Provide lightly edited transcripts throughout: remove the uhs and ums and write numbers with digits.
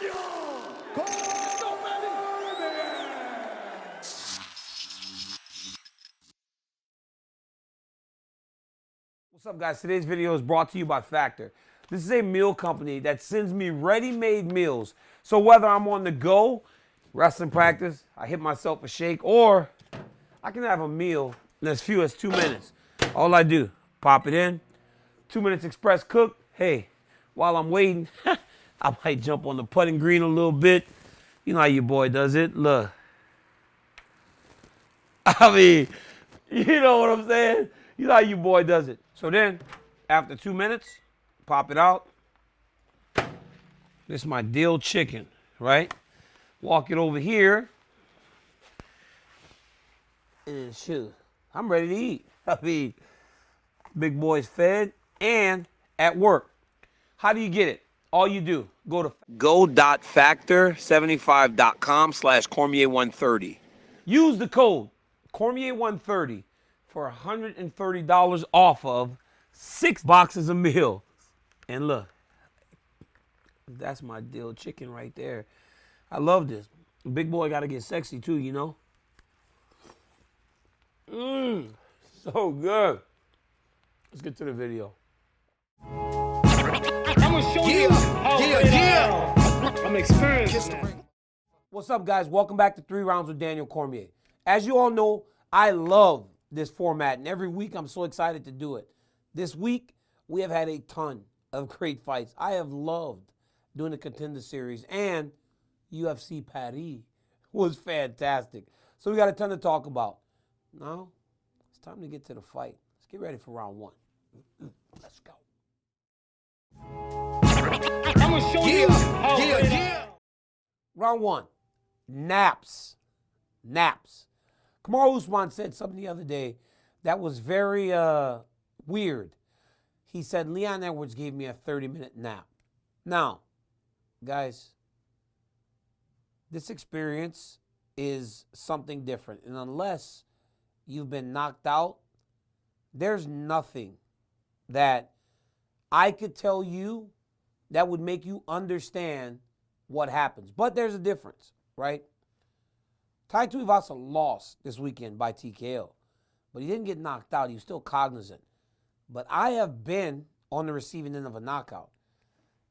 What's up, guys? Today's video is brought to you by Factor. This is a meal company that sends me ready-made meals. So whether I'm on the go, wrestling practice, I hit myself a shake, or I can have a meal in as few as 2 minutes. All I do, pop it in, 2 minutes express cook. Hey, while I'm waiting, I might jump on the putting green a little bit. You know how your boy does it. Look. I mean, you know what I'm saying? You know how your boy does it. So then, after 2 minutes, pop it out. This is my dill chicken, right? Walk it over here. And shoot, I'm ready to eat. I mean, big boy's fed and at work. How do you get it? All you do, go to go.factor75.com/Cormier130. Use the code Cormier130 for $130 off of 6 boxes of meal. And look, that's my dill chicken right there. I love this. Big boy got to get sexy too, you know? So good. Let's get to the video. I'm gonna show you how I'm experiencing. What's up, guys? Welcome back to 3 Rounds with Daniel Cormier. As you all know, I love this format, and every week I'm so excited to do it. This week, we have had a ton of great fights. I have loved doing the Contender Series, and UFC Paris was fantastic. So we got a ton to talk about. Now, it's time to get to the fight. Let's get ready for round 1. Let's go. I'm gonna show you how Round 1, naps. Naps. Kamaru Usman said something the other day that was very weird. He said, Leon Edwards gave me a 30-minute nap. Now, guys, this experience is something different. And unless you've been knocked out, there's nothing that I could tell you that would make you understand what happens. But there's a difference, right? Tai Tuivasa lost this weekend by TKO, but he didn't get knocked out. He was still cognizant. But I have been on the receiving end of a knockout.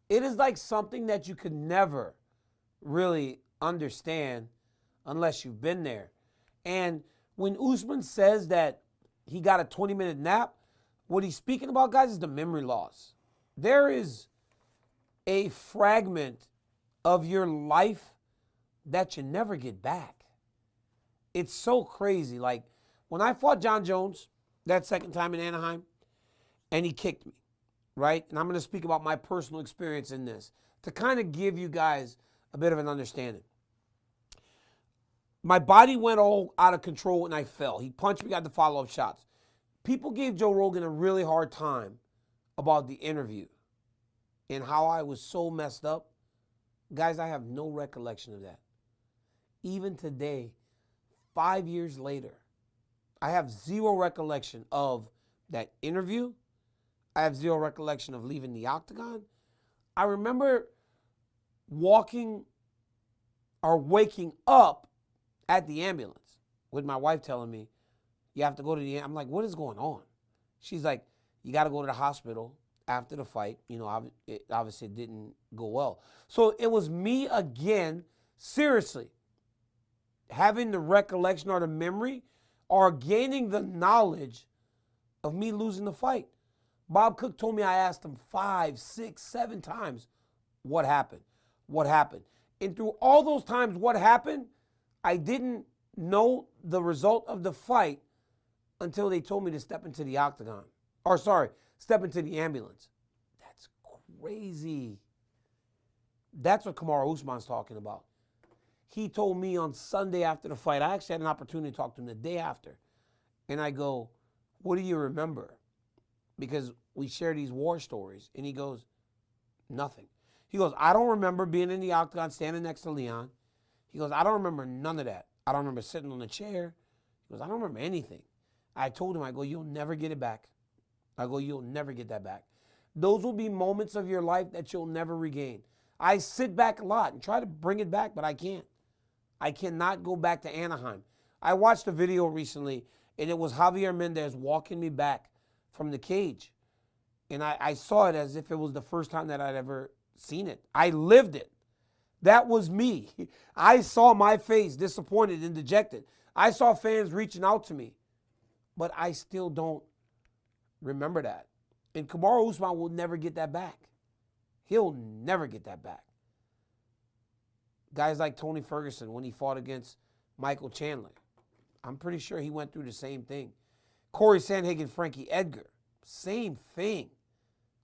It is like something that you could never really understand unless you've been there. And when Usman says that he got a 20-minute nap, what he's speaking about, guys, is the memory loss. There is a fragment of your life that you never get back. It's so crazy. Like, when I fought John Jones that second time in Anaheim, and he kicked me, right? And I'm going to speak about my personal experience in this to kind of give you guys a bit of an understanding. My body went all out of control and I fell. He punched me, got the follow-up shots. People gave Joe Rogan a really hard time about the interview and how I was so messed up. Guys, I have no recollection of that. Even today, 5 years later, I have zero recollection of that interview. I have zero recollection of leaving the octagon. I remember walking or waking up at the ambulance with my wife telling me, you have to go to the, I'm like, what is going on? She's like, you got to go to the hospital after the fight. You know, it obviously didn't go well. So it was me again, seriously, having the recollection or the memory or gaining the knowledge of me losing the fight. Bob Cook told me I asked him 5, 6, 7 times, what happened? What happened? And through all those times, what happened, I didn't know the result of the fight until they told me to step into the octagon. Or sorry, step into the ambulance. That's crazy. That's what Kamaru Usman's talking about. He told me on Sunday after the fight, I actually had an opportunity to talk to him the day after. And I go, what do you remember? Because we share these war stories. And he goes, nothing. He goes, I don't remember being in the octagon standing next to Leon. He goes, I don't remember none of that. I don't remember sitting on the chair. He goes, I don't remember anything. I told him, I go, you'll never get it back. I go, you'll never get that back. Those will be moments of your life that you'll never regain. I sit back a lot and try to bring it back, but I can't. I cannot go back to Anaheim. I watched a video recently, and it was Javier Mendez walking me back from the cage. And I saw it as if it was the first time that I'd ever seen it. I lived it. That was me. I saw my face disappointed and dejected. I saw fans reaching out to me, but I still don't remember that. And Kamaru Usman will never get that back. He'll never get that back. Guys like Tony Ferguson, when he fought against Michael Chandler, I'm pretty sure he went through the same thing. Corey Sandhagen, Frankie Edgar, same thing.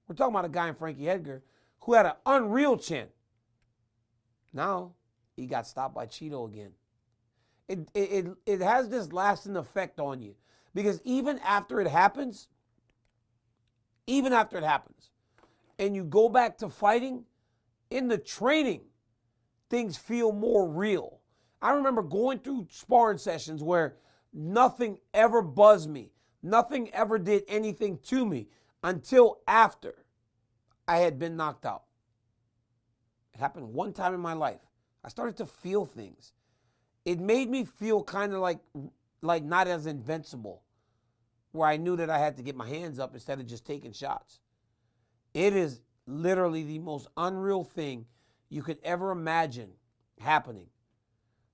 We're talking about a guy in Frankie Edgar who had an unreal chin. Now, he got stopped by Cheeto again. It has this lasting effect on you. Because even after it happens, and you go back to fighting, in the training, things feel more real. I remember going through sparring sessions where nothing ever buzzed me. Nothing ever did anything to me until after I had been knocked out. It happened one time in my life. I started to feel things. It made me feel kind of like not as invincible, where I knew that I had to get my hands up instead of just taking shots. It is literally the most unreal thing you could ever imagine happening.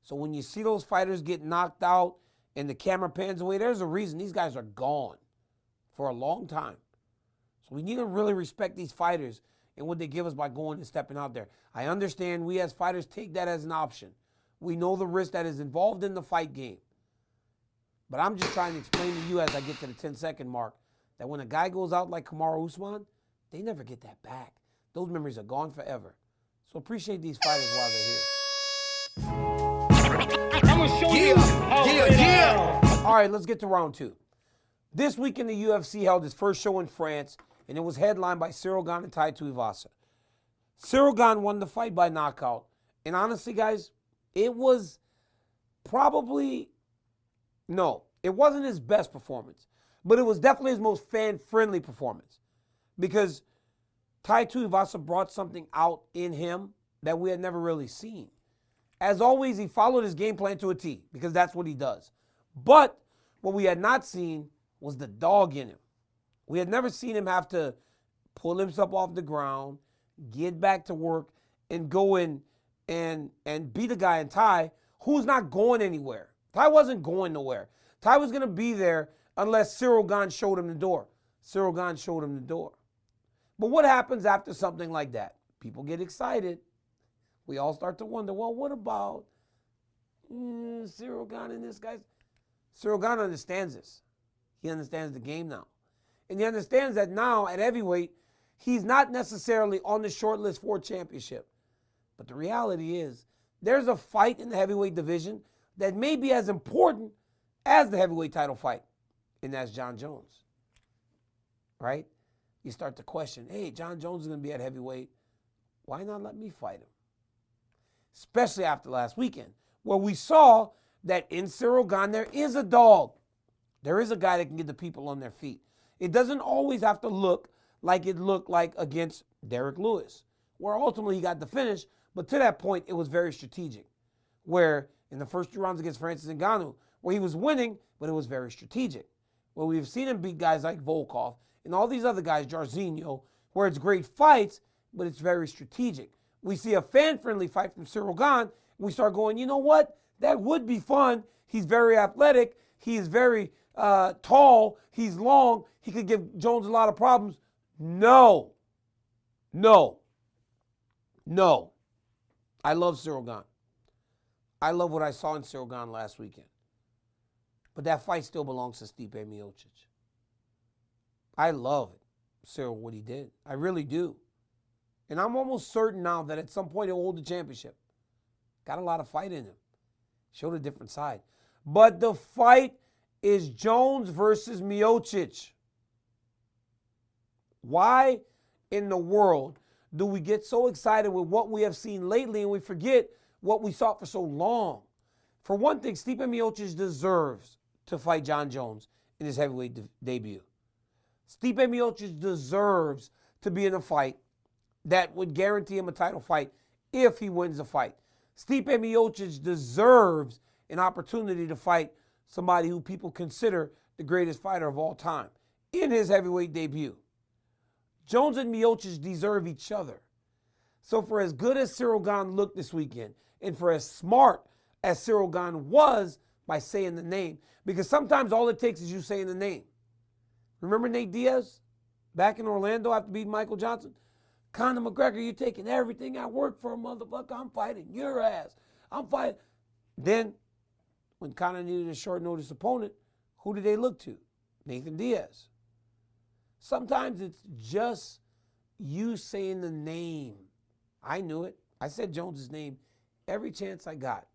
So when you see those fighters get knocked out and the camera pans away, there's a reason these guys are gone for a long time. So we need to really respect these fighters and what they give us by going and stepping out there. I understand we as fighters take that as an option. We know the risk that is involved in the fight game. But I'm just trying to explain to you as I get to the 10-second mark that when a guy goes out like Kamaru Usman, they never get that back. Those memories are gone forever. So appreciate these fighters while they're here. I'm going to show you how Yeah. All right, let's get to round two. This weekend, the UFC held its first show in France, and it was headlined by Ciryl Gane and Tai Tuivasa. Ciryl Gane won the fight by knockout. And honestly, guys, it was probably, no, it wasn't his best performance, but it was definitely his most fan-friendly performance because Tai Tuivasa brought something out in him that we had never really seen. As always, he followed his game plan to a T because that's what he does. But what we had not seen was the dog in him. We had never seen him have to pull himself off the ground, get back to work, and go in and beat a guy in Tai who's not going anywhere. Tai wasn't going nowhere. Tai was going to be there unless Ciryl Gane showed him the door. Ciryl Gane showed him the door. But what happens after something like that? People get excited. We all start to wonder, well, what about Ciryl Gane and this guy? Ciryl Gane understands this. He understands the game now. And he understands that now at heavyweight, he's not necessarily on the short list for a championship. But the reality is, there's a fight in the heavyweight division that may be as important as the heavyweight title fight, and that's Jon Jones. Right? You start to question, hey, Jon Jones is going to be at heavyweight. Why not let me fight him? Especially after last weekend, where we saw that in Ciryl Gane there is a dog. There is a guy that can get the people on their feet. It doesn't always have to look like it looked like against Derek Lewis, where ultimately he got the finish, but to that point, it was very strategic. Where in the first 2 rounds against Francis Ngannou, where he was winning, but it was very strategic. Where we've seen him beat guys like Volkov and all these other guys, Jairzinho, where it's great fights, but it's very strategic. We see a fan-friendly fight from Ciryl Gane, and we start going, you know what? That would be fun. He's very athletic. He is very tall. He's long. He could give Jones a lot of problems. No. I love Ciryl Gane. I love what I saw in Ciryl Gane last weekend. But that fight still belongs to Stipe Miocic. I love Ciryl, what he did. I really do. And I'm almost certain now that at some point he'll hold the championship. Got a lot of fight in him. Showed a different side. But the fight is Jones versus Miocic. Why in the world do we get so excited with what we have seen lately and we forget what we saw for so long? For one thing, Stipe Miocic deserves to fight Jon Jones in his heavyweight debut. Stipe Miocic deserves to be in a fight that would guarantee him a title fight if he wins the fight. Stipe Miocic deserves an opportunity to fight somebody who people consider the greatest fighter of all time in his heavyweight debut. Jones and Miocic deserve each other. So for as good as Ciryl Gane looked this weekend, and for as smart as Ciryl Gane was by saying the name, because sometimes all it takes is you saying the name. Remember Nate Diaz back in Orlando after beating Michael Johnson? Conor McGregor, you're taking everything I worked for, motherfucker. I'm fighting your ass. I'm fighting. Then, when Conor needed a short notice opponent, who did they look to? Nathan Diaz. Sometimes it's just you saying the name. I knew it. I said Jones's name every chance I got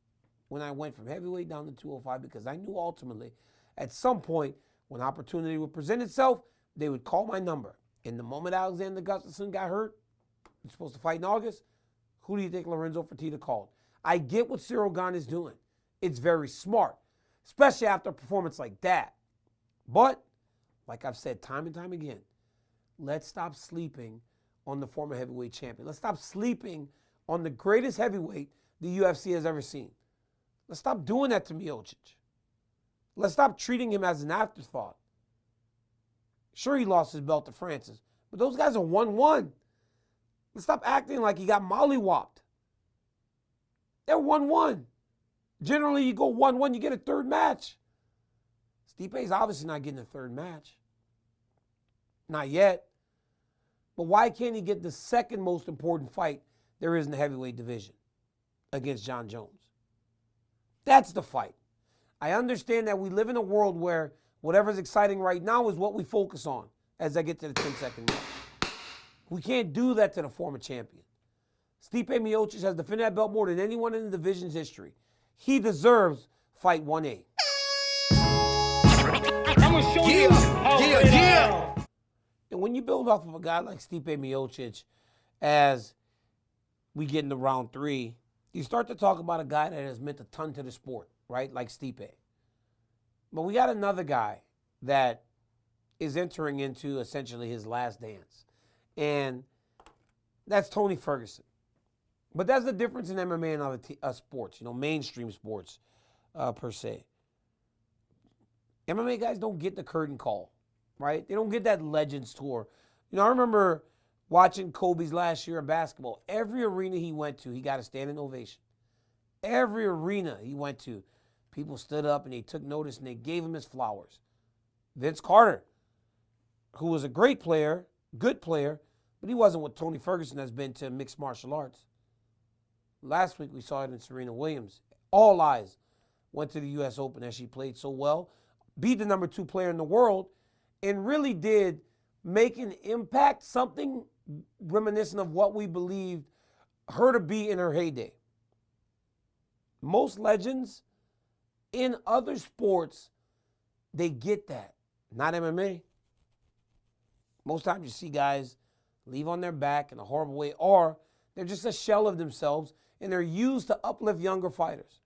when I went from heavyweight down to 205 because I knew ultimately at some point when opportunity would present itself, they would call my number. And the moment Alexander Gustafsson got hurt, he's supposed to fight in August, who do you think Lorenzo Fertitta called? I get what Ciryl Gane is doing. It's very smart, especially after a performance like that. But, like I've said time and time again, let's stop sleeping on the former heavyweight champion. Let's stop sleeping on the greatest heavyweight the UFC has ever seen. Let's stop doing that to Miocic. Let's stop treating him as an afterthought. Sure, he lost his belt to Francis, but those guys are 1-1. Let's stop acting like he got mollywopped. They're 1-1. Generally, you go 1-1, you get a third match. Stipe's obviously not getting a third match. Not yet. But why can't he get the second most important fight there is in the heavyweight division against John Jones? That's the fight. I understand that we live in a world where whatever's exciting right now is what we focus on as I get to the 10-second mark. We can't do that to the former champion. Stipe Miocic has defended that belt more than anyone in the division's history. He deserves fight 1A. I'm gonna show you how great I am. And when you build off of a guy like Stipe Miocic as we get into round 3, you start to talk about a guy that has meant a ton to the sport, right? Like Stipe. But we got another guy that is entering into essentially his last dance. And that's Tony Ferguson. But that's the difference in MMA and other sports, mainstream sports per se. MMA guys don't get the curtain call, right? They don't get that Legends tour. I remember watching Kobe's last year of basketball. Every arena he went to, he got a standing ovation. Every arena he went to, people stood up and they took notice and they gave him his flowers. Vince Carter, who was a great player, good player, but he wasn't what Tony Ferguson has been to mixed martial arts. Last week we saw it in Serena Williams. All eyes went to the U.S. Open as she played so well, beat the number 2 player in the world, and really did make an impact, something reminiscent of what we believed her to be in her heyday. Most legends in other sports, they get that. Not MMA. Most times you see guys leave on their back in a horrible way, or they're just a shell of themselves, and they're used to uplift younger fighters.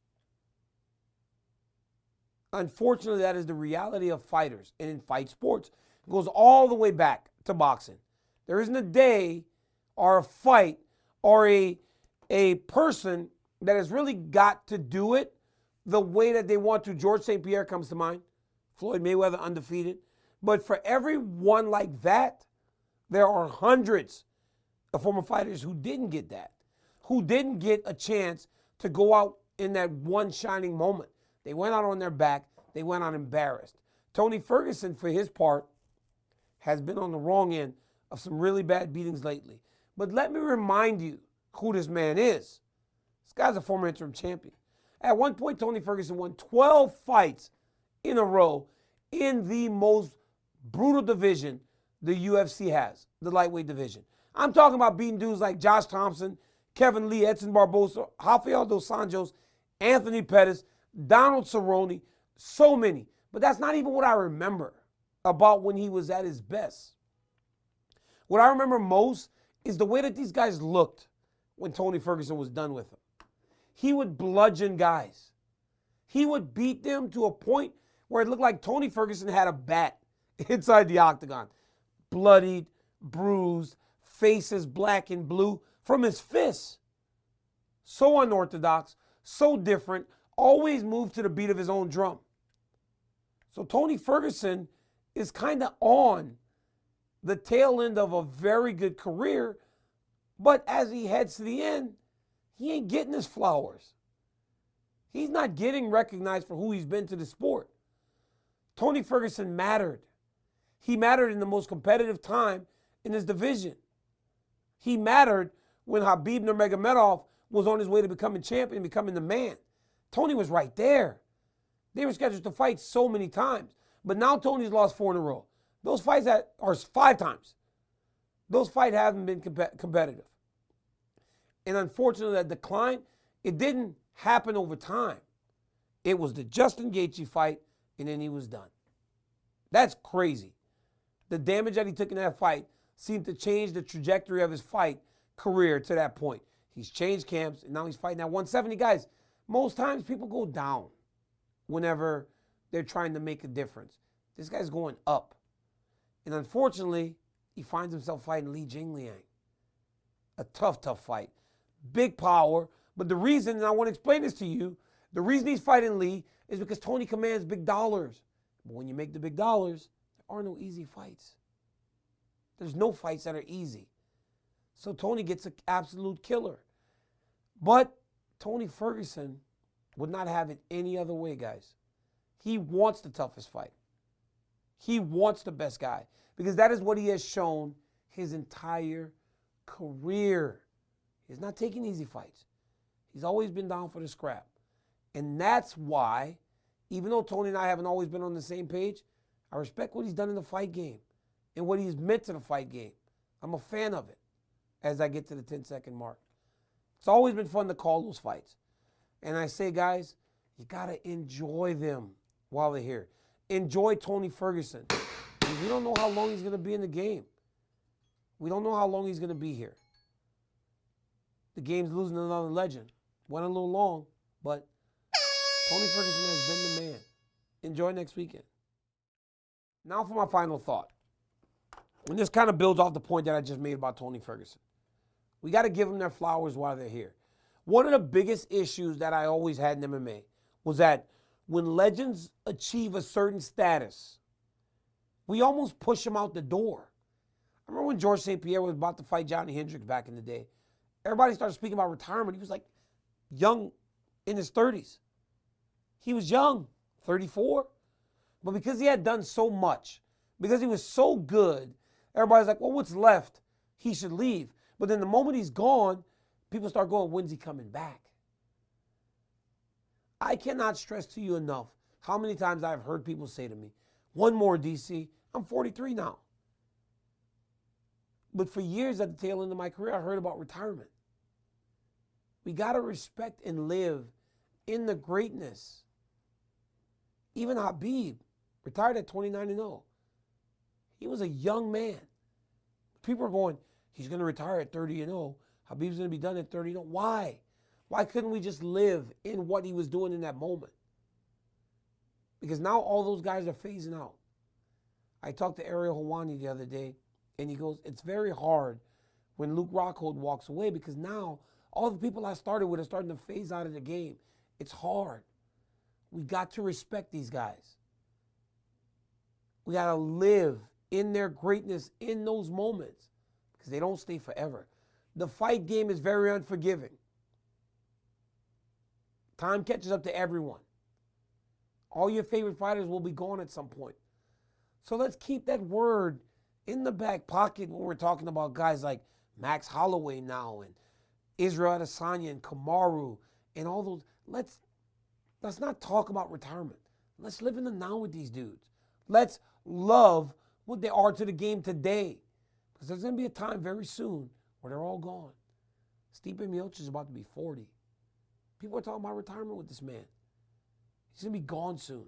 Unfortunately, that is the reality of fighters and in fight sports. It goes all the way back to boxing. There isn't a day or a fight or a person that has really got to do it the way that they want to. George St. Pierre comes to mind. Floyd Mayweather, undefeated. But for every one like that, there are hundreds of former fighters who didn't get that, who didn't get a chance to go out in that one shining moment. They went out on their back. They went out embarrassed. Tony Ferguson, for his part, has been on the wrong end of some really bad beatings lately. But let me remind you who this man is. This guy's a former interim champion. At one point, Tony Ferguson won 12 fights in a row in the most brutal division the UFC has, the lightweight division. I'm talking about beating dudes like Josh Thompson, Kevin Lee, Edson Barbosa, Rafael dos Anjos, Anthony Pettis, Donald Cerrone, so many. But that's not even what I remember about when he was at his best. What I remember most is the way that these guys looked when Tony Ferguson was done with them. He would bludgeon guys. He would beat them to a point where it looked like Tony Ferguson had a bat inside the octagon. Bloodied, bruised, face is black and blue from his fists. So unorthodox, so different, always moved to the beat of his own drum. So Tony Ferguson is kind of on the tail end of a very good career, but as he heads to the end, he ain't getting his flowers. He's not getting recognized for who he's been to the sport. Tony Ferguson mattered. He mattered in the most competitive time in his division. He mattered when Khabib Nurmagomedov was on his way to becoming champion, becoming the man. Tony was right there. They were scheduled to fight so many times. But now Tony's lost 4 in a row. Those fights are 5 times. Those fights haven't been competitive. And unfortunately, that decline, it didn't happen over time. It was the Justin Gaethje fight, and then he was done. That's crazy. The damage that he took in that fight seemed to change the trajectory of his fight career to that point. He's changed camps, and now he's fighting at 170. Guys, most times people go down whenever they're trying to make a difference. This guy's going up. And unfortunately, he finds himself fighting Li Jingliang. A tough, tough fight. Big power. But the reason, and I want to explain this to you, the reason he's fighting Li is because Tony commands big dollars. But when you make the big dollars, there are no easy fights. There's no fights that are easy. So Tony gets an absolute killer. But Tony Ferguson would not have it any other way, guys. He wants the toughest fight. He wants the best guy because that is what he has shown his entire career. He's not taking easy fights. He's always been down for the scrap. And that's why, even though Tony and I haven't always been on the same page, I respect what he's done in the fight game and what he's meant to the fight game. I'm a fan of it as I get to the 10-second mark. It's always been fun to call those fights. And I say, guys, you got to enjoy them while they're here. Enjoy Tony Ferguson. Because we don't know how long he's going to be in the game. We don't know how long he's going to be here. The game's losing another legend. Went a little long, but Tony Ferguson has been the man. Enjoy next weekend. Now for my final thought. And this kind of builds off the point that I just made about Tony Ferguson. We got to give them their flowers while they're here. One of the biggest issues that I always had in MMA was that when legends achieve a certain status, we almost push them out the door. I remember when George St. Pierre was about to fight Johnny Hendricks back in the day. Everybody started speaking about retirement. He was like young in his 30s. He was young, 34. But because he had done so much, because he was so good, everybody's like, well, what's left? He should leave. But then the moment he's gone, people start going, when's he coming back? I cannot stress to you enough how many times I've heard people say to me, one more, DC. I'm 43 now. But for years at the tail end of my career, I heard about retirement. We got to respect and live in the greatness. Even Khabib retired at 29-0. He was a young man. People are going, he's going to retire at 30-0. Khabib's going to be done at 30-0. Why? Why couldn't we just live in what he was doing in that moment? Because now all those guys are phasing out. I talked to Ariel Helwani the other day, and he goes, it's very hard when Luke Rockhold walks away because now all the people I started with are starting to phase out of the game. It's hard. We got to respect these guys. We got to live in their greatness in those moments because they don't stay forever. The fight game is very unforgiving. Time catches up to everyone. All your favorite fighters will be gone at some point. So let's keep that word in the back pocket when we're talking about guys like Max Holloway now and Israel Adesanya and Kamaru and all those. Let's not talk about retirement. Let's live in the now with these dudes. Let's love what they are to the game today. Because there's going to be a time very soon where they're all gone. Stipe Miocic is about to be 40. People are talking about retirement with this man. He's going to be gone soon.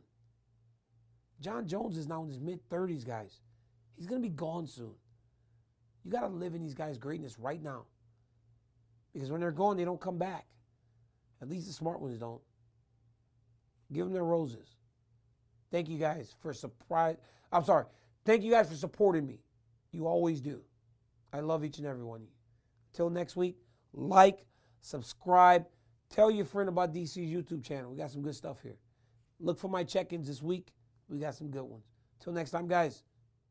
John Jones is now in his mid-30s, guys. He's going to be gone soon. You got to live in these guys' greatness right now. Because when they're gone, they don't come back. At least the smart ones don't. Give them their roses. Thank you guys for Thank you guys for supporting me. You always do. I love each and every one of you. Till next week, like, subscribe, tell your friend about DC's YouTube channel. We got some good stuff here. Look for my check-ins this week. We got some good ones. Till next time, guys.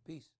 Peace.